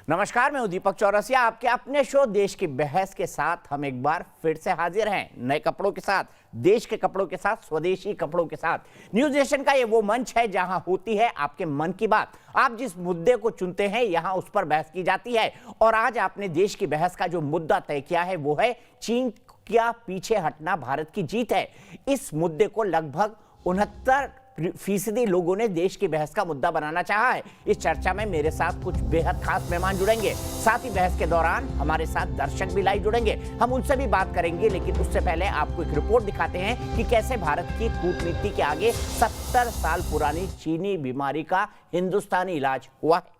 नमस्कार, मैं हूं दीपक चौरसिया। आपके अपने शो देश की बहस के साथ हम एक बार फिर से हाजिर हैं, नए कपड़ों के साथ, देश के कपड़ों के साथ, स्वदेशी कपड़ों के साथ। न्यूज नेशन का ये वो मंच है जहां होती है आपके मन की बात। आप जिस मुद्दे को चुनते हैं यहां उस पर बहस की जाती है। और आज आपने देश की बहस का जो मुद्दा तय किया है वो है चीन का पीछे हटना भारत की जीत है। इस मुद्दे को लगभग 69% लोगों ने देश की बहस का मुद्दा बनाना चाहा है। इस चर्चा में मेरे साथ कुछ बेहद खास मेहमान जुड़ेंगे। साथ ही बहस के दौरान हमारे साथ दर्शक भी लाइव जुड़ेंगे। हम उनसे भी बात करेंगे, लेकिन उससे पहले आपको एक रिपोर्ट दिखाते हैं कि कैसे भारत की कूटनीति के आगे 70 साल पुरानी चीनी बीमारी का हिंदुस्तानी इलाज हुआ है।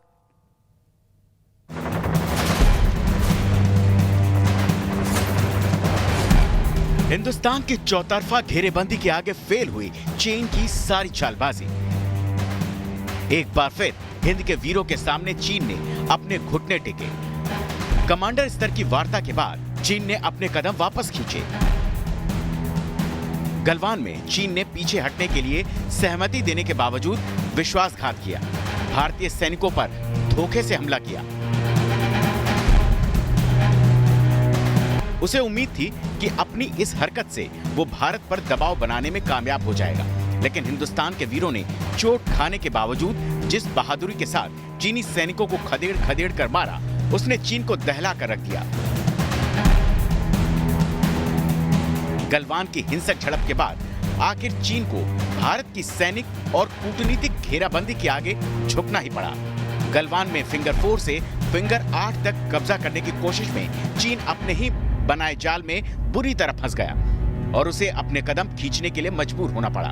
हिंदुस्तान की चौतरफा घेरेबंदी के आगे फेल हुई चीन की सारी चालबाजी। एक बार फिर हिंद के वीरों के सामने चीन ने अपने घुटने टेके। कमांडर स्तर की वार्ता के बाद चीन ने अपने कदम वापस खींचे। गलवान में चीन ने पीछे हटने के लिए सहमति देने के बावजूद विश्वासघात किया, भारतीय सैनिकों पर धोखे से हमला किया। उसे उम्मीद थी कि अपनी इस हरकत से वो भारत पर दबाव बनाने में कामयाब हो जाएगा, लेकिन हिंदुस्तान के वीरों ने चोट खाने के बावजूद जिस बहादुरी के साथ चीनी सैनिकों को खदेड़ खदेड़ कर मारा, उसने चीन को दहला कर रख दिया। गलवान की हिंसक झड़प के बाद आखिर चीन को भारत की सैनिक और कूटनीतिक घेराबंदी के आगे झुकना ही पड़ा। गलवान में फिंगर 4 से फिंगर 8 तक कब्जा करने की कोशिश में चीन अपने ही बनाए जाल में बुरी तरह फंस गया और उसे अपने कदम खींचने के लिए मजबूर होना पड़ा।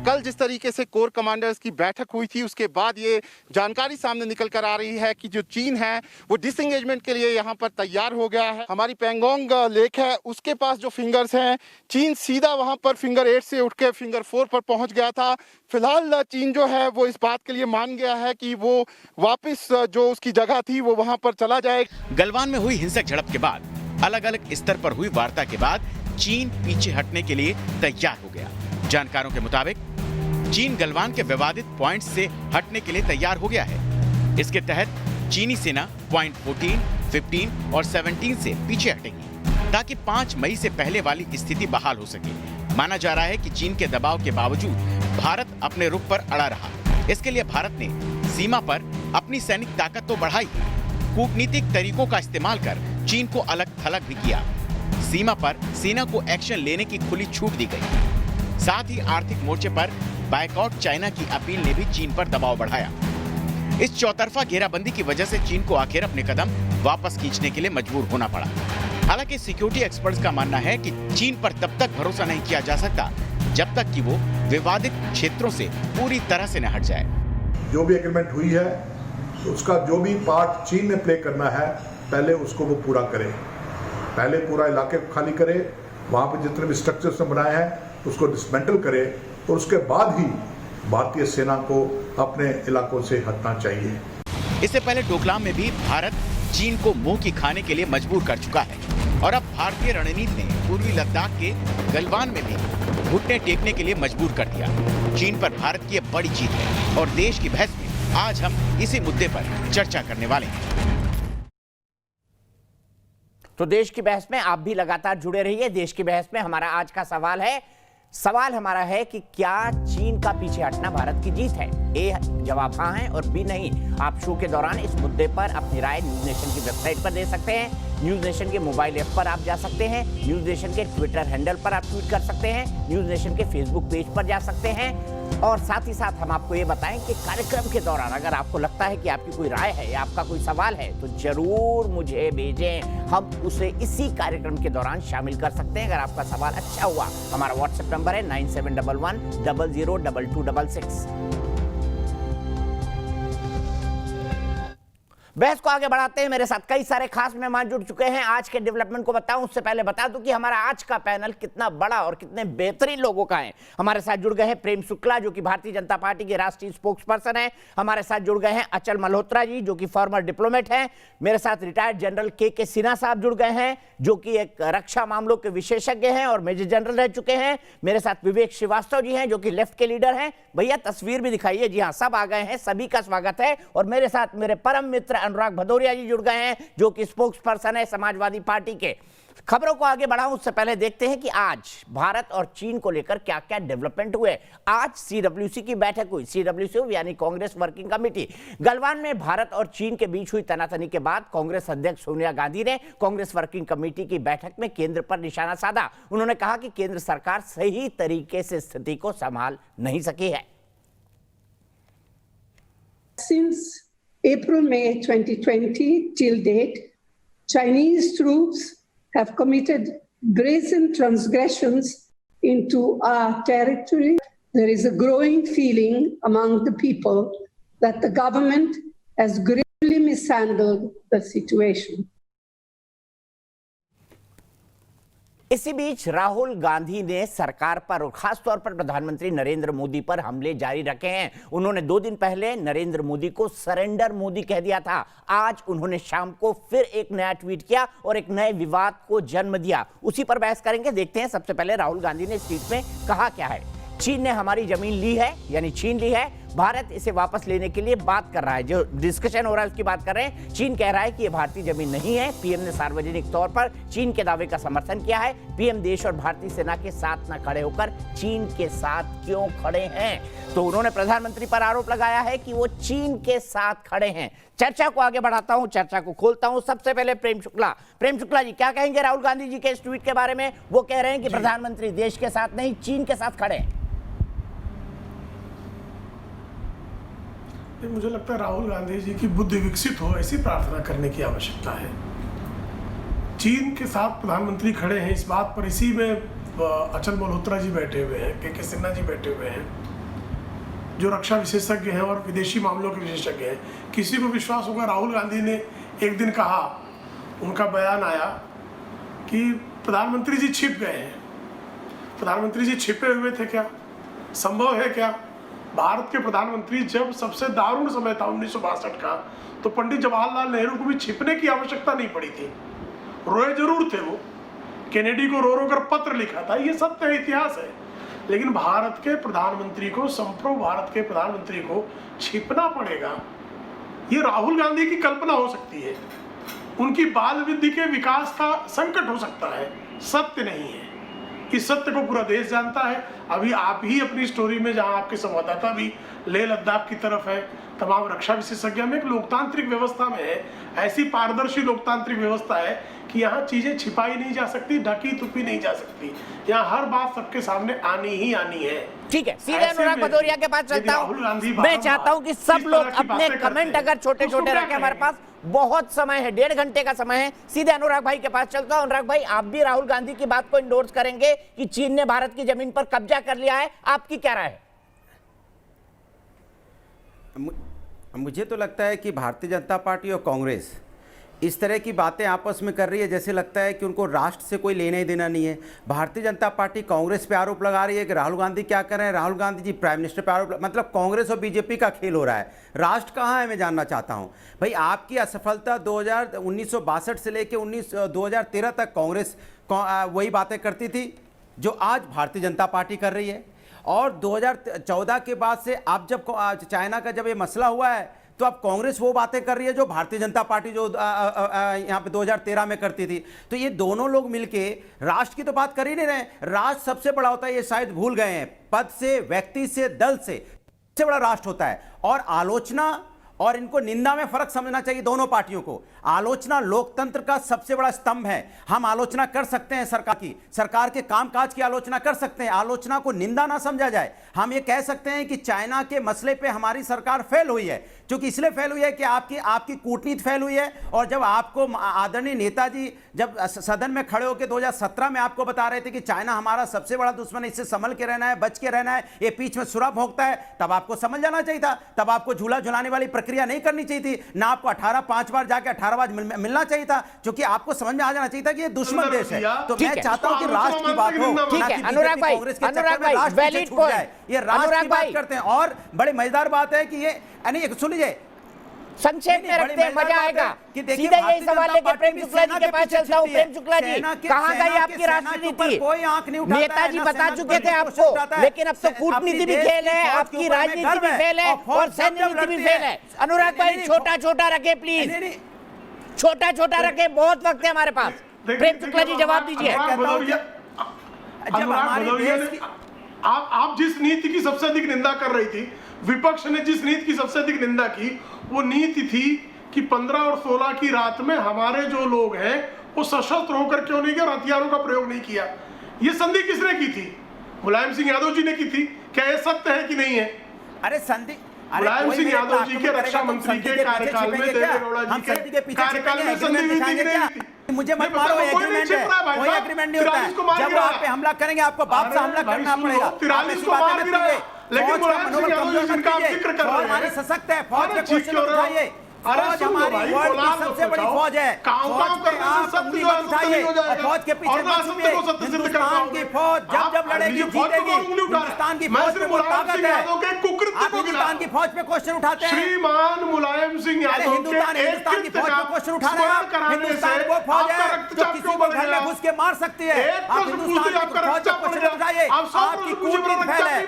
कल जिस तरीके से कोर कमांडर्स की बैठक हुई थी, उसके बाद ये जानकारी सामने निकल कर आ रही है कि जो चीन है वो डिसएंगेजमेंट के लिए यहाँ पर तैयार हो गया है। हमारी पैंगोंग लेक है, उसके पास जो फिंगर्स हैं, चीन सीधा वहाँ पर फिंगर 8 से उठ के फिंगर 4 पर पहुँच गया था। फिलहाल चीन जो है वो इस बात के लिए मान गया है कि वो वापिस जो उसकी जगह थी वो वहाँ पर चला जाए। गलवान में हुई हिंसक झड़प के बाद अलग अलग स्तर पर हुई वार्ता के बाद चीन पीछे हटने के लिए तैयार हो गया। जानकारों के मुताबिक चीन गलवान के विवादित पॉइंट से हटने के लिए तैयार हो गया है। इसके तहत चीनी सेना पॉइंट 14, 15 और 17 से पीछे हटेगी ताकि 5 मई से पहले वाली स्थिति बहाल हो सके। माना जा रहा है कि चीन के दबाव के बावजूद भारत अपने रुख पर अड़ा रहा। इसके लिए भारत ने सीमा पर अपनी सैनिक ताकत तो बढ़ाई, कूटनीतिक तरीकों का इस्तेमाल कर चीन को अलग थलग भी किया। सीमा पर सेना को एक्शन लेने की खुली छूट दी गई। साथ ही आर्थिक मोर्चे पर बायकॉट चाइना की अपील ने भी चीन पर दबाव बढ़ाया। इस चौतरफा घेराबंदी की वजह से चीन को आखिर अपने कदम वापस खींचने के लिए मजबूर होना पड़ा। हालांकि सिक्योरिटी एक्सपर्ट्स का मानना है कि चीन पर तब तक भरोसा नहीं किया जा सकता जब तक कि वो विवादित क्षेत्रों से पूरी तरह से न हट जाए। जो भी एग्रीमेंट हुई है उसका जो भी पार्ट चीन ने प्ले करना है, पहले उसको वो पूरा करे। पहले पूरा इलाके को खाली करे, वहाँ पर जितने भी स्ट्रक्चर्स ने बनाए हैं उसको डिसमेंटल करे और उसके बाद ही भारतीय सेना को अपने इलाकों से हटना चाहिए। इससे पहले डोकलाम में भी भारत चीन को मुंह की खाने के लिए मजबूर कर चुका है और अब भारतीय रणनीति ने पूर्वी लद्दाख के गलवान में भी घुटने टेकने के लिए मजबूर कर दिया। चीन पर भारत की बड़ी जीत है और देश की बहस में आज हम इसी मुद्दे पर चर्चा करने वाले हैं। तो देश की बहस में आप भी लगातार जुड़े रहिए। देश की बहस में हमारा आज का सवाल हमारा है कि क्या चीन का पीछे हटना भारत की जीत है? ए जवाब हाँ है और बी नहीं। आप शो के दौरान इस मुद्दे पर अपनी राय न्यूज नेशन की वेबसाइट पर दे सकते हैं, न्यूज नेशन के मोबाइल ऐप पर आप जा सकते हैं, न्यूज नेशन के ट्विटर हैंडल पर आप ट्वीट कर सकते हैं, न्यूज नेशन के फेसबुक पेज पर जा सकते हैं। और साथ ही साथ हम आपको ये बताएं कि कार्यक्रम के दौरान अगर आपको लगता है कि आपकी कोई राय है या आपका कोई सवाल है तो जरूर मुझे भेजें, हम उसे इसी कार्यक्रम के दौरान शामिल कर सकते हैं। अगर आपका सवाल अच्छा हुआ, हमारा व्हाट्सएप नंबर है 9711 002266। बहस को आगे बढ़ाते हैं। मेरे साथ कई सारे खास मेहमान जुड़ चुके हैं। आज के डेवलपमेंट को बताऊं उससे पहले बता दूं कि हमारा आज का पैनल कितना बड़ा और कितने बेहतरीन लोगों का है। हमारे साथ जुड़ गए हैं प्रेम शुक्ला, जो कि भारतीय जनता पार्टी के राष्ट्रीय स्पोक्स पर्सन है। हमारे साथ जुड़ गए हैं अचल मल्होत्रा जी, जो कि फॉर्मर डिप्लोमेट हैं। मेरे साथ रिटायर्ड जनरल के सिन्हा साहब जुड़ गए हैं, जो कि एक रक्षा मामलों के विशेषज्ञ हैं और मेजर जनरल रह चुके हैं। मेरे साथ विवेक श्रीवास्तव जी हैं, जो कि लेफ्ट के लीडर हैं। भैया तस्वीर भी दिखाइए। जी हाँ, सब आ गए हैं, सभी का स्वागत है। और मेरे साथ मेरे परम मित्र अनुराग भदौरिया जी जुड़ गए हैं, जो कि स्पोक्स पर्सन है समाजवादी पार्टी के। खबरों को आगे बढ़ाऊं उससे पहले देखते हैं कि आज भारत और चीन को लेकर क्या क्या डेवलपमेंट हुए। आज सीडब्ल्यूसी की बैठक हुई। सीडब्ल्यूसी यानी कांग्रेस वर्किंग कमेटी। गलवान में भारत और चीन के बीच हुई तनातनी के बाद कांग्रेस अध्यक्ष सोनिया गांधी ने कांग्रेस वर्किंग कमेटी की बैठक में केंद्र पर निशाना साधा। उन्होंने कहा कि केंद्र सरकार सही तरीके से स्थिति को संभाल नहीं सकी है। Since April-May 2020 till date, Chinese troops have committed brazen transgressions into our territory. There is a growing feeling among the people that the government has gravely mishandled the situation. इसी बीच राहुल गांधी ने सरकार पर और खास तौर पर प्रधानमंत्री नरेंद्र मोदी पर हमले जारी रखे हैं। उन्होंने 2 दिन पहले नरेंद्र मोदी को सरेंडर मोदी कह दिया था। आज उन्होंने शाम को फिर एक नया ट्वीट किया और एक नए विवाद को जन्म दिया। उसी पर बहस करेंगे। देखते हैं सबसे पहले राहुल गांधी ने इस ट्वीट में कहा क्या है। चीन ने हमारी जमीन ली है, यानी छीन ली है। भारत इसे वापस लेने के लिए बात कर रहा है। जो डिस्कशन हो रहा है उसकी बात कर रहे हैं। चीन कह रहा है कि यह भारतीय जमीन नहीं है। पीएम ने सार्वजनिक तौर पर चीन के दावे का समर्थन किया है। पीएम देश और भारतीय सेना के साथ न खड़े होकर चीन के साथ क्यों खड़े हैं? तो उन्होंने प्रधानमंत्री पर आरोप लगाया है कि वो चीन के साथ खड़े हैं। चर्चा को आगे बढ़ाता हूं, चर्चा को खोलता हूं। सबसे पहले प्रेम शुक्ला जी, क्या कहेंगे राहुल गांधी जी के इस ट्वीट के बारे में? वो कह रहे हैं कि प्रधानमंत्री देश के साथ नहीं, चीन के साथ खड़े हैं। मुझे लगता है राहुल गांधी जी की बुद्धि विकसित हो ऐसी प्रार्थना करने की आवश्यकता है। चीन के साथ प्रधानमंत्री खड़े हैं इस बात पर, इसी में अचल मल्होत्रा जी बैठे हुए हैं, के सिन्हा जी बैठे हुए हैं, जो रक्षा विशेषज्ञ हैं और विदेशी मामलों के विशेषज्ञ हैं। किसी को विश्वास होगा राहुल गांधी ने एक दिन कहा, उनका बयान आया कि प्रधानमंत्री जी छिप गए हैं। प्रधानमंत्री जी छिपे हुए थे क्या? संभव है क्या? भारत के प्रधानमंत्री जब सबसे दारुण समय था 1962 का, तो पंडित जवाहरलाल नेहरू को भी छिपने की आवश्यकता नहीं पड़ी थी। रोए जरूर थे वो, केनेडी को रो रो कर पत्र लिखा था, ये सत्य है, इतिहास है। लेकिन भारत के प्रधानमंत्री को, संप्रभु भारत के प्रधानमंत्री को छिपना पड़ेगा, ये राहुल गांधी की कल्पना हो सकती है। उनकी बाल विधि के विकास का संकट हो सकता है, सत्य नहीं है। इस सत्य को पूरा देश जानता है। अभी आप ही अपनी स्टोरी में, जहां आपके संवाददाता भी लेह लद्दाख की तरफ है, तमाम रक्षा विशेषज्ञ में, एक लोकतांत्रिक व्यवस्था में है, ऐसी पारदर्शी लोकतांत्रिक व्यवस्था है कि यहाँ चीजें छिपाई नहीं जा सकती, ढकी तुपी नहीं जा सकती। यहाँ हर बात सबके सामने आनी ही आनी है। ठीक है, सीधे अनुराग भदौरिया के पास चलता हूँ। मैं चाहता हूँ कि सब लोग अपने कमेंट अगर छोटे छोटे रखें, हमारे पास बहुत समय है, 1.5 घंटे का समय है। सीधे अनुराग भाई के पास चलता हूँ। अनुराग भाई, आप भी राहुल गांधी की बात को इंडोर्स करेंगे कि चीन ने भारत की जमीन पर कब्जा कर लिया है? आपकी क्या राय है? मुझे तो लगता है कि भारतीय जनता पार्टी और कांग्रेस इस तरह की बातें आपस में कर रही है जैसे लगता है कि उनको राष्ट्र से कोई लेना ही देना नहीं है। भारतीय जनता पार्टी कांग्रेस पे आरोप लगा रही है कि राहुल गांधी क्या कर रहे हैं। राहुल गांधी जी प्राइम मिनिस्टर पे आरोप, मतलब कांग्रेस और बीजेपी का खेल हो रहा है। राष्ट्र कहाँ है, मैं जानना चाहता हूँ। भाई, आपकी असफलता 1962 से लेकर 2013 तक कांग्रेस वही बातें करती थी जो आज भारतीय जनता पार्टी कर रही है। और 2014 के बाद से आप जब चाइना का जब ये मसला हुआ है, तो अब कांग्रेस वो बातें कर रही है जो भारतीय जनता पार्टी जो यहाँ पे 2013 में करती थी। तो ये दोनों लोग मिलके राष्ट्र की तो बात कर ही नहीं रहे। राष्ट्र सबसे बड़ा होता है, ये शायद भूल गए हैं। पद से, व्यक्ति से, दल से सबसे बड़ा राष्ट्र होता है। और आलोचना और इनको निंदा में फर्क समझना चाहिए दोनों पार्टियों को। आलोचना लोकतंत्र का सबसे बड़ा स्तंभ है। हम आलोचना कर सकते हैं सरकार की, सरकार के कामकाज की आलोचना कर सकते हैं। आलोचना को निंदा ना समझा जाए। हम ये कह सकते हैं कि चाइना के मसले पे हमारी सरकार फेल हुई है, क्योंकि इसलिए फेल हुई है कि आपकी कूटनीति फेल हुई है। और जब आपको आदरणीय नेताजी जब सदन में खड़े होकर 2017 में आपको बता रहे थे कि चाइना हमारा सबसे बड़ा दुश्मन है, इससे संभल के रहना है, बच के रहना है, ये बीच में सुरा भोंकता है, तब आपको समझ जाना चाहिए था। तब आपको झूला झुलाने वाली प्रक्रिया नहीं करनी चाहिए थी ना। आपको 5 बार जाके 18 बार मिलना चाहिए था, क्योंकि आपको समझ में आ जाना चाहिए था कि ये दुश्मन देश है। तो मैं चाहता हूं कि राष्ट्र की बात हो। ठीक है अनुराग भाई, वैलिड पॉइंट। ये राष्ट्र की बात करते हैं। और बड़ी मजेदार बात है कि ये, सुन लीजिए, संक्षेप में रखते हैं, मजा आएगा। सीधे यही सवाल लेके प्रेम शुक्ला जी के पास चलता हूँ। प्रेम शुक्ला जी, कहाँ गई आपकी राष्ट्रनीति? नेताजी बता चुके थे आपको, लेकिन अब तो कूटनीति भी फेल है, आपकी राजनीति भी फेल है और सैन्य नीति भी फेल है। अनुराग भाई, छोटा छोटा रखे प्लीज, छोटा छोटा रखे, बहुत वक्त है हमारे पास। प्रेम शुक्ला जी जवाब दीजिए। आप जिस नीति की सबसे अधिक निंदा कर रही थी, विपक्ष ने जिस नीति की सबसे अधिक निंदा की, वो नीति थी कि 15 और 16 की रात में हमारे जो लोग हैं वो सशस्त्र होकर क्यों नहीं गए और हथियारों का प्रयोग नहीं किया। ये संधि किसने की थी? मुलायम सिंह यादव जी ने की थी। क्या ये सत्य है कि नहीं है? अरे संधि मुलायम सिंह यादव जी के रक्षा मंत्री के कार्यकाल में, देवेगौड़ा जी के कार्यकाल में संधि हुई थी कि नहीं हुई थी? मुझे मत मारो, एग्रीमेंट है, कोई एग्रीमेंट नहीं होता है। जब आप पे हमला करेंगे आपको बाप से हमला करना पड़ेगा। 43 को मार गिरा है, लेकिन मुलायम सिंह यादव जी जिनका आप जिक्र कर रहे हैं, हमारी सशक्त है, फौज के क्वेश्चन उठाइए। फौज हमारी वर्ल्ड की सबसे बड़ी फौज है। फौज पे आप उंगली मत उठाइए और फौज के पीछे मत छुपिए। हिंदुस्तान की फौज जब लड़ेगी जीतेगी। हिंदुस्तान की फौज पे बहुत ताकत है। आप हिंदुस्तान की फौज पे क्वेश्चन उठाते हैं। श्रीमान मुलायम सिंह यादव हिंदुस्तान की फौज पे क्वेश्चन उठा रहे हैं। हिंदुस्तान वो फौज है जो किसी को घर में घुस के मार सकती है। आप हिंदुस्तान की फौज पे क्वेश्चन उठाइए। आपकी कूटनीति फैल है,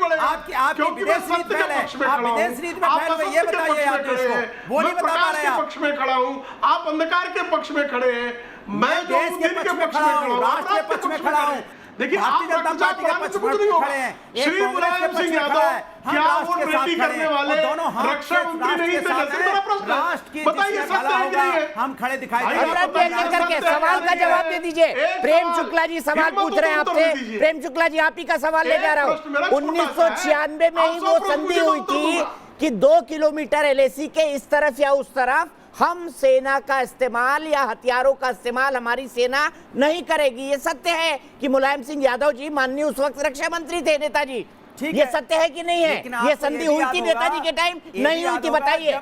आपकी विदेश नीति फैल है। आप विदेश नीति में फैल हुए, ये बताइए आप देश को। वो नहीं बता पा रहे हैं। पक्ष में खड़ा हूं, आप अंधकार के पक्ष में खड़े हैं, मैं जो देश के पक्ष में खड़ा हूं, राष्ट्र के पक्ष में खड़ा हूं। देखिए, भारतीय जनता पार्टी के पक्ष में खड़े हैं। श्री मुलायम सिंह यादव क्या वो रेडी करने वाले रक्षा मंत्री नहीं थे? मेरा प्रश्न बताइए, सत्य है कि नहीं है? हम खड़े दिखाई करके सवाल का जवाब दे दीजिए। प्रेम शुक्ला जी सवाल पूछ रहे हैं आपसे। प्रेम शुक्ला जी, आप ही का सवाल ले जा रहा हूँ। 1996 में ही वो संधि हुई थी कि 2 किलोमीटर एलएसी के इस तरफ या उस तरफ हम सेना का इस्तेमाल या हथियारों का इस्तेमाल हमारी सेना नहीं करेगी। ये सत्य है कि मुलायम सिंह यादव जी माननीय उस वक्त रक्षा मंत्री थे, नेताजी। ये सत्य है कि नहीं है? ये संधि हुई थी नेताजी के टाइम, नहीं हुई थी? बताइए।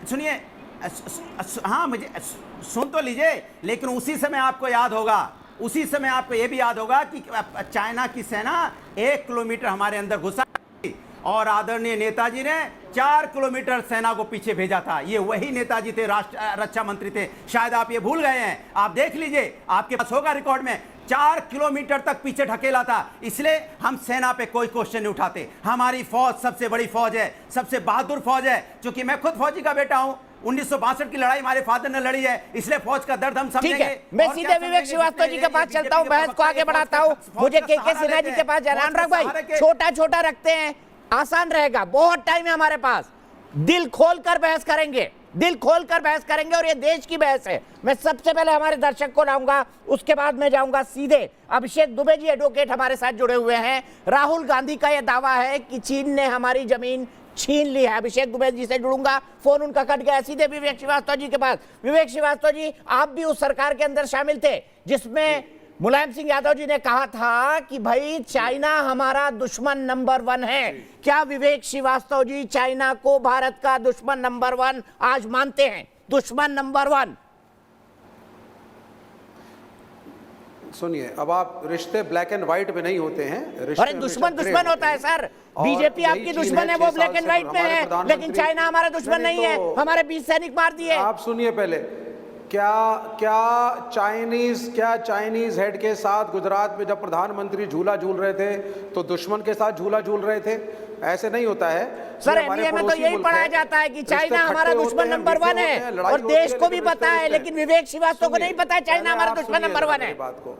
सुनिए, हाँ मुझे सुन तो लीजिए, लेकिन उसी समय आपको याद होगा, उसी समय आपको यह भी याद होगा कि चाइना की सेना 1 किलोमीटर हमारे अंदर घुसा और आदरणीय नेताजी ने 4 किलोमीटर सेना को पीछे भेजा था। ये वही नेताजी थे, रक्षा मंत्री थे। शायद आप ये भूल गए हैं। आप देख लीजिए, आपके पास होगा रिकॉर्ड में। 4 किलोमीटर तक पीछे ढकेला था। इसलिए हम सेना पे कोई क्वेश्चन नहीं उठाते। हमारी फौज सबसे बड़ी फौज है, सबसे बहादुर फौज है। क्योंकि मैं खुद फौजी का बेटा हूं। 1962 की लड़ाई हमारे फादर ने लड़ी है, इसलिए फौज का दर्द हम समझेंगे। मैं सीधे विवेक श्रीवास्तव जी के पास चलता हूं, बहस को आगे बढ़ाता हूं। मुझे के सिन्हा जी के पास जाना। अनुराग भाई, छोटा छोटा रखते हैं, आसान रहेगा, बहुत टाइम है हमारे पास। दिल खोलकर बहस करेंगे, दिल खोलकर बहस करेंगे और ये देश की बहस है। मैं सबसे पहले हमारे दर्शक को लाऊंगा, उसके बाद मैं जाऊंगा सीधे। अभिषेक दुबे जी एडवोकेट हमारे साथ जुड़े हुए हैं। राहुल गांधी का यह दावा है कि चीन ने हमारी जमीन छीन ली है। अभिषेक दुबे जी से जुड़ूंगा, फोन उनका कट गया। सीधे विवेक श्रीवास्तव जी के पास। विवेक श्रीवास्तव जी, आप भी उस सरकार के अंदर शामिल थे जिसमें मुलायम सिंह यादव जी ने कहा था कि भाई चाइना हमारा दुश्मन नंबर 1 है। क्या विवेक श्रीवास्तव जी चाइना को भारत का दुश्मन नंबर 1 आज मानते हैं? दुश्मन नंबर 1। सुनिए, अब आप रिश्ते ब्लैक एंड व्हाइट में नहीं होते हैं। अरे दुश्मन दुश्मन होता है सर। बीजेपी आपकी दुश्मन है, वो ब्लैक एंड व्हाइट में है, लेकिन चाइना हमारा दुश्मन नहीं है। हमारे 20 सैनिक मार दिए। आप सुनिए पहले, क्या चाइनीज हेड के साथ गुजरात में जब प्रधानमंत्री झूला झूल रहे थे तो दुश्मन के साथ झूला झूल रहे थे? ऐसे नहीं होता है सर। एनडीए में तो यही पढ़ाया जाता है कि चाइना हमारा दुश्मन नंबर 1 है और देश को भी पता है, लेकिन विवेक श्रीवास्तव को नहीं पता है चाइना हमारा दुश्मन नंबर 1 है। बात को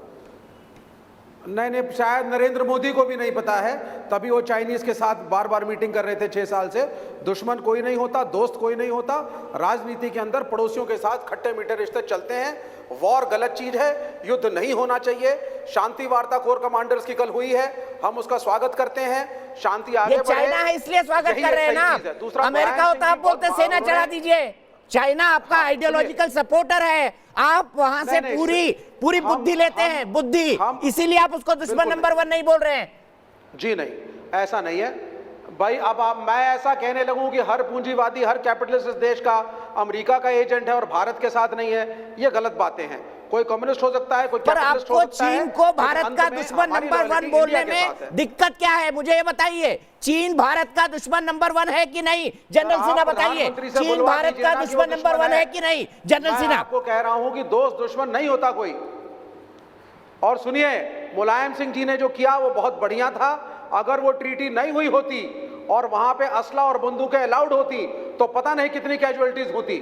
नहीं, शायद नरेंद्र मोदी को भी नहीं पता है, तभी वो चाइनीज के साथ बार बार मीटिंग कर रहे थे 6 साल से। दुश्मन कोई नहीं होता, दोस्त कोई नहीं होता। राजनीति के अंदर पड़ोसियों के साथ खट्टे मीठे रिश्ते चलते हैं। वॉर गलत चीज है, युद्ध नहीं होना चाहिए। शांति वार्ता कोर कमांडर्स की कल हुई है, हम उसका स्वागत करते हैं। शांति आगे बढ़े, चाइना है इसलिए स्वागत कर रहे हैं ना। अमेरिका होता आप बोलते सेना चढ़ा दीजिए। चाइना आपका आइडियोलॉजिकल सपोर्टर है, आप वहां से पूरी बुद्धि लेते हैं, बुद्धि, इसीलिए आप उसको दुश्मन नंबर 1 नहीं बोल रहे हैं। जी नहीं, ऐसा नहीं है भाई। अब मैं ऐसा कहने लगूं कि हर पूंजीवादी, हर कैपिटलिस्ट देश का अमेरिका का एजेंट है और भारत के साथ नहीं है, ये गलत बातें हैं। कोई कम्युनिस्ट हो सकता है, कोई पर कैपिटलिस्ट हो आपको सकता है, चीन को लेकिन भारत अंत का में दुश्मन हमारी नंबर 1 लॉयल्टी बोलने इंडिया के साथ है। में दिक्कत क्या है, मुझे ये बताइए। चीन भारत का दुश्मन नंबर 1 है कि नहीं? जनरल सिन्हा बताइए, चीन भारत का दुश्मन नंबर 1 है कि नहीं? जनरल सिन्हा, आपको कह रहा हूं कि दोस्त दुश्मन नहीं होता कोई। और सुनिए, मुलायम सिंह जी ने जो किया वो बहुत बढ़िया था। अगर वो ट्रीटी नहीं हुई होती और वहां पे असला और बंदूकें अलाउड होती तो पता नहीं कितनी कैजुअलिटीज होती।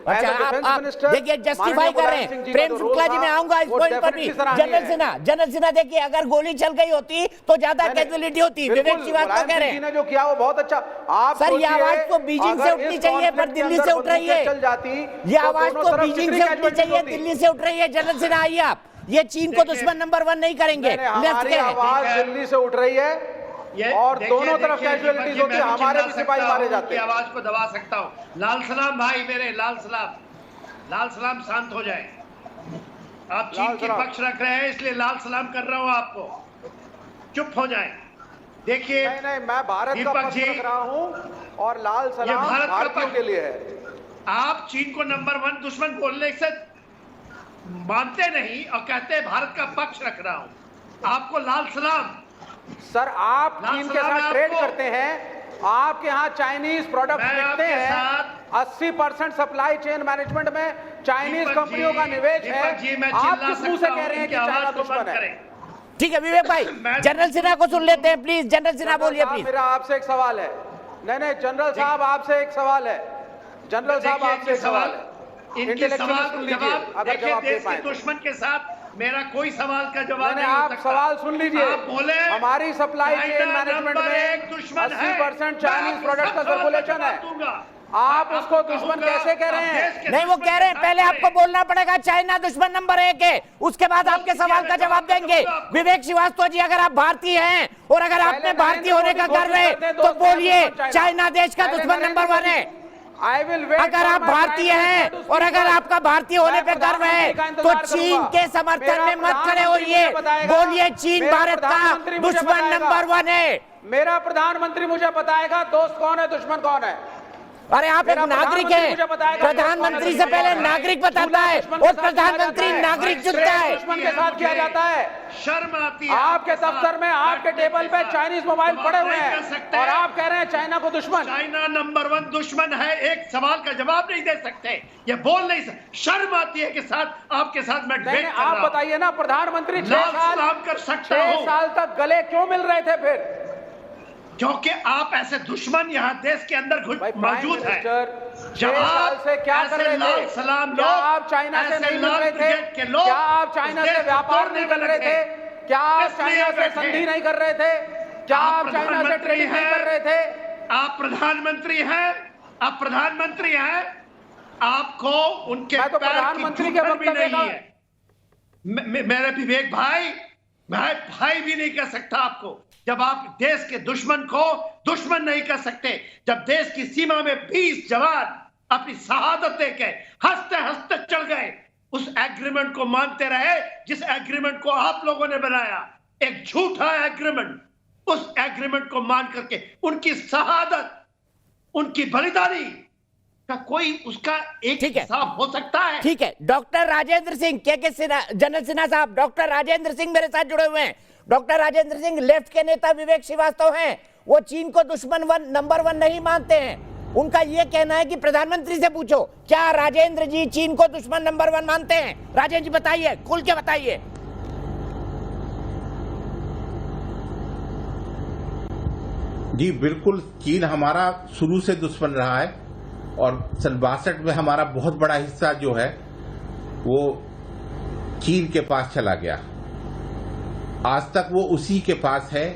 अच्छा, आप देखिए जस्टिफाई कर रहे हैं। प्रेम शुक्ला जी, मैं आऊंगा इस पॉइंट पर भी। जनरल सिन्हा देखिए, अगर गोली चल गई होती तो ज्यादा कैजुअलिटी होती। विवेक श्रीवास्तव कह रहे हैं जो किया वो बहुत अच्छा। आप सर, ये आवाज तो बीजिंग से उठनी चाहिए पर दिल्ली से उठ रही है। चल जाती ये आवाज तो बीजिंग से उठनी चाहिए, दिल्ली से उठ रही है। जनरल सिन्हा आइए आप, ये चीन को दुश्मन नंबर 1 नहीं करेंगे। हमारी आवाज दिल्ली से उठ रही है और दोनों तरफ कैजुअलिटीज होती है, हमारे भी सिपाही मारे जाते हैं। आवाज को दबा सकता हूं। लाल सलाम भाई मेरे, लाल सलाम शांत हो जाए। आप चीन के पक्ष रख रहे हैं इसलिए लाल सलाम कर रहा हूं आपको, चुप हो जाए। देखिए नहीं, मैं भारत का पक्ष रख रहा हूं और लाल सलाम भारतीयों के लिए है। आप चीन को नंबर 1 दुश्मन बोलने से मानते नहीं और कहते हैं भारत का पक्ष रख रहा हूं। आपको लाल सलाम। सर, आप चीन के साथ ट्रेड करते हैं, आपके यहाँ चाइनीज प्रोडक्ट बिकते हैं, 80% सप्लाई चेन मैनेजमेंट में चाइनीज कंपनियों का निवेश है। आप किस मुंह से कह रहे हैं कि चाइना दुश्मन है? ठीक है विवेक भाई, जनरल सिन्हा को सुन लेते हैं प्लीज। जनरल सिन्हा बोलिए प्लीज। मेरा आपसे एक सवाल है। नहीं, जनरल साहब आपसे एक सवाल है। जनरल साहब आपसे एक सवाल है। इनके सवाल का जवाब, अगर जवाब दे पाए। दुश्मन के साथ मेरा कोई सवाल का जवाब नहीं। आप सवाल सुन लीजिए। आप बोले हमारी सप्लाई चेन मैनेजमेंट में 80% चाइनीज प्रोडक्ट का सर्कुलेशन है। आप उसको दुश्मन कैसे कह रहे हैं? नहीं, वो कह रहे हैं पहले आपको बोलना पड़ेगा चाइना दुश्मन नंबर 1 है, उसके बाद आपके सवाल का जवाब देंगे। विवेक श्रीवास्तव जी, अगर आप भारतीय हैं और अगर आप में भारतीय होने का गर्व है तो बोलिए चाइना देश का दुश्मन नंबर 1 है। अगर आप भारतीय हैं और अगर आपका भारतीय होने पे गर्व है तो चीन के समर्थन में मत खड़े होइए, बोलिए चीन भारत का दुश्मन नंबर 1 है। मेरा प्रधानमंत्री मुझे बताएगा दोस्त कौन है, दुश्मन कौन है। अरे आप एक नागरिक हैं, प्रधानमंत्री से पहले नागरिक बताता है और प्रधानमंत्री नागरिक चुनता है। दुश्मन के साथ किया जाता है। शर्म आती है आपके दफ्तर में, आपके टेबल पे चाइनीज मोबाइल पड़े हुए हैं और आप कह रहे हैं चाइना को दुश्मन। चाइना नंबर 1 दुश्मन है, एक सवाल का जवाब नहीं दे सकते, ये बोल नहीं सकते। शर्म आती है के साथ आपके साथ मैं डिबेट कर रहा हूं। आप बताइए ना, प्रधानमंत्री 6 साल तक गले क्यों मिल रहे थे फिर? क्योंकि आप ऐसे दुश्मन यहाँ देश के अंदर मौजूद है। 6 साल से क्या कर रहे थे? सलाम क्या आप चाइना से नहीं मिल रहे थे? क्या आप चाइना से व्यापार नहीं कर रहे थे? क्या आप चाइना से संधि नहीं कर रहे थे? क्या आप चाइना से ट्रेडिंग नहीं कर रहे थे? आप प्रधानमंत्री हैं, आपको उनके तो प्रधानमंत्री के वक्तव्य नहीं है। मेरे विवेक भाई, मैं भाई भी नहीं कर सकता आपको। जब आप देश के दुश्मन को दुश्मन नहीं कर सकते, जब देश की सीमा में 20 जवान अपनी शहादत देके हंसते हंसते चढ़ गए, उस एग्रीमेंट को मानते रहे जिस एग्रीमेंट को आप लोगों ने बनाया, एक झूठा एग्रीमेंट। उस एग्रीमेंट को मान करके उनकी शहादत, उनकी बलिदानी का कोई उसका एक हिसाब हो सकता है? ठीक है, डॉक्टर राजेंद्र सिंह, के सिन्हा, जनरल सिन्हा साहब, डॉक्टर राजेंद्र सिंह मेरे साथ जुड़े हुए हैं। डॉक्टर राजेंद्र सिंह लेफ्ट के नेता विवेक श्रीवास्तव हैं, वो चीन को दुश्मन नंबर 1 नहीं मानते हैं। उनका यह कहना है कि प्रधानमंत्री से पूछो, क्या राजेंद्र जी चीन को दुश्मन नंबर 1 मानते हैं? राजेंद्र जी बताइए, खुल के बताइए। जी बिल्कुल, चीन हमारा शुरू से दुश्मन रहा है और सन 62 में हमारा बहुत बड़ा हिस्सा जो है वो चीन के पास चला गया। आज तक वो उसी के पास है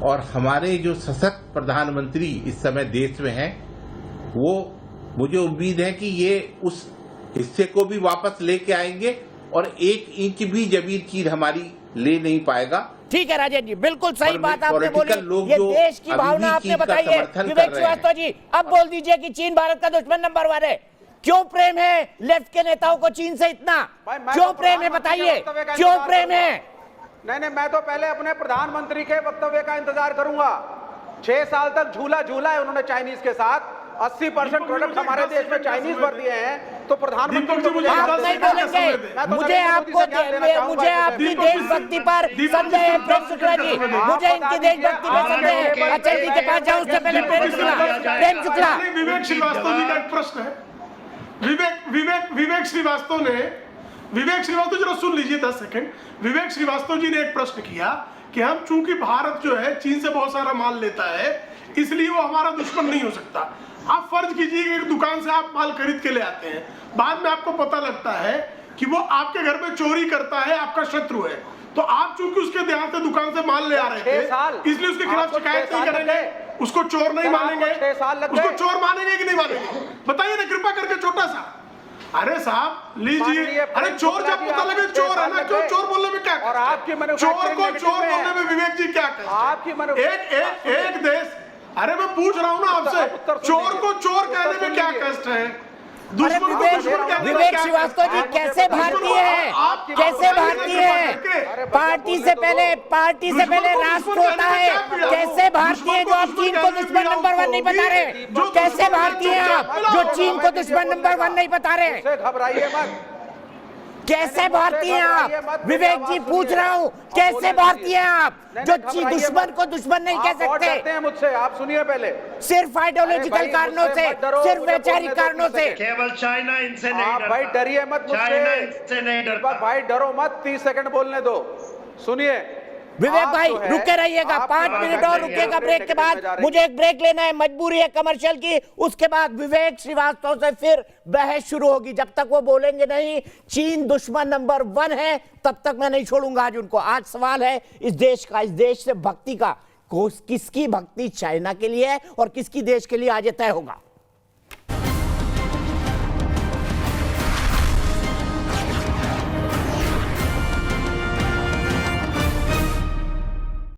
और हमारे जो सशक्त प्रधानमंत्री इस समय देश में हैं, वो मुझे उम्मीद है कि ये उस हिस्से को भी वापस लेके आएंगे और 1 इंच भी जमीन चीन हमारी ले नहीं पाएगा। ठीक है राजेंद्र जी, बिल्कुल सही बात आपने बोली, ये देश की भावना आपने बताई है। विवेक श्रीवास्तव जी, अब बोल दीजिए कि चीन भारत का दुश्मन नंबर 1 है। क्यों प्रेम है लेफ्ट के नेताओं को चीन से इतना? क्यों प्रेम है बताइए, क्यों प्रेम है? नहीं, मैं तो पहले अपने प्रधानमंत्री के वक्तव्य का इंतजार करूंगा। 6 साल तक झूला है उन्होंने चाइनीज के साथ। 80% प्रोडक्ट हमारे देश में चाइनीज भर दिए हैं, तो तो प्रधानमंत्री दीपक जी, मुझे आप 10 नहीं सेकंड का समय बोलेंगे, दें। मुझे आपको मुझे आपकी दीपक जी, देशभक्ति पर दीपक जी, संदेह है प्रेम शुक्ला जी, मुझे इनकी देशभक्ति पर संदेह है। अचल जी के पास जाओ, उससे पहले प्रेम शुक्ला। विवेक श्रीवास्तव जी का एक प्रश्न है। विवेक श्रीवास्तव जरा सुन लीजिए 10 सेकंड। विवेक श्रीवास्तव जी ने एक प्रश्न किया कि हम चूंकि भारत जो है चीन से बहुत सारा माल लेता है, इसलिए वो हमारा दुश्मन नहीं हो सकता। आप फर्ज कीजिए कि एक दुकान से आप माल खरीद के ले आते हैं, बाद में आपको पता लगता है कि वो आपके घर में चोरी करता है, आपका शत्रु है, तो आप चूंकि उसके ध्यान से दुकान से माल ले आ रहे थे, इसलिए उसके खिलाफ शिकायत नहीं करेंगे, उसको चोर नहीं मानेंगे, उसको चोर मानेंगे कि नहीं मानेंगे? बताइए ना कृपा करके, छोटा सा। अरे साहब लीजिए, अरे चोर जब पता लगे चोर है ना, क्यों चोर बोलने में क्या और आपकी चोर को चोर बोलने में विवेक जी क्या कहते हैं? एक देश, अरे मैं पूछ रहा हूँ ना आपसे, चोर को चोर कहने में क्या कष्ट है? अरे विवेक श्रीवास्तव जी कैसे भारतीय है, कैसे भारतीय है? पार्टी से पहले राष्ट्र होता है। कैसे भारतीय है जो आप चीन को दुश्मन नंबर 1 नहीं बता रहे? कैसे भारतीय है आप जो चीन को दुश्मन नंबर 1 नहीं बता रहे? घबराइए मत। कैसे भारतीय हैं आप? विवेक जी पूछ रहा हूँ, कैसे भारतीय हैं आप जो दुश्मन को दुश्मन नहीं कह सकते? मुझसे आप सुनिए पहले। सिर्फ आइडियोलॉजिकल कारणों से, सिर्फ वैचारिक कारणों से। केवल चाइना इनसे नहीं डरता। भाई डरिए मत मुझसे, चाइना इनसे नहीं डरता। भाई डरो मत, 30 सेकंड बोलने दो। सुनिए विवेक भाई रुके रहिएगा, 5 मिनट और रुकेगा ब्रेक के बाद। मुझे एक ब्रेक लेना है, मजबूरी है कमर्शियल की। उसके बाद विवेक श्रीवास्तव से फिर बहस शुरू होगी। जब तक वो बोलेंगे नहीं चीन दुश्मन नंबर 1 है, तब तक मैं नहीं छोड़ूंगा आज उनको। आज सवाल है इस देश का, इस देश से भक्ति का। किसकी भक्ति चाइना के लिए है और किसकी देश के लिए आज ये तय होगा।